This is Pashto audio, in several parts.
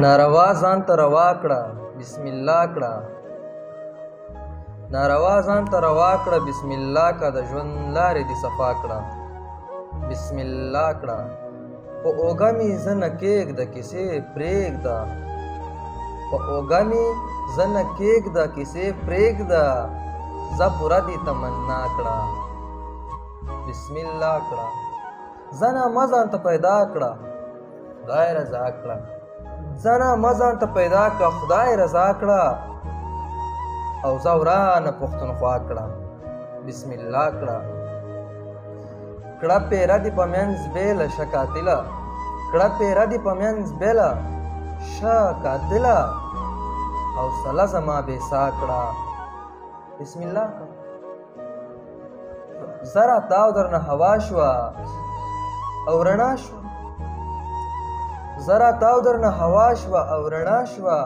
ناروا ځان ته روا کړه بسم الله کړه ناروا ځان ته روا کړه بسم الله کا د ژوند لارې دې صفا کړه بسم الله کړه په اوږه مې زه نه کېږده کیسې پرېږده په اوږه مې زه نه کېږده کیسې پرېږده زه پوره دې تمنا کړه بسم الله کړه زه نامه ځان ته پیدا کړه خدای رضا کړه زه نامه ځان ته پیدا کړه خدای رضا کړه او زه ورانه پښتونخوا کړه بسم الله کړه کړه پیره دې په منځ بېله شه قاتله کړه پیره دې په منځ بېله شه قاتله حوصله زما بې سا کړه بسم الله کړه زه راتاو درنه هوا شوه او رڼا شوه زه راتاو درنه هوا شوه او رڼا شوه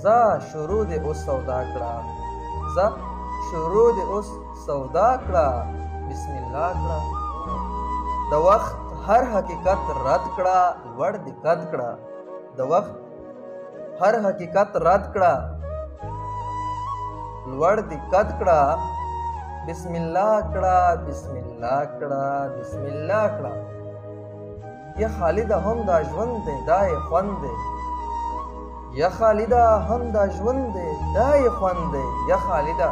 زه شروع دې اوس سودا کړه زه شروع دې اوس سودا کړه بسم الله کړه د وخت هر حقیقت رد کړه لوړ دې قد کړه د وخت هر حقیقت رد کړه لوړ دې قد کړه بسم الله کړه بسم الله کړه بسم الله کړه یا خالده هم دا ژوند دی دا یې خوند دی یا خالده هم دا ژوند دی دا یې خوند دی یا خالده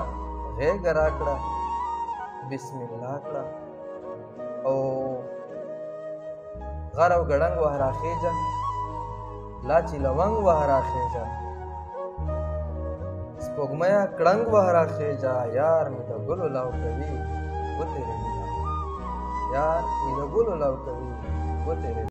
غېږه راکړه بسم الله کړه او غر او ګړنګ وه راخېږه لا چې لونګ وه راخېږه سپوږميه کړنګ وه راخېږه یار مې د ګلو لو کوي وتېرېږه یار مې د ګلو لو کوي وتېرېږه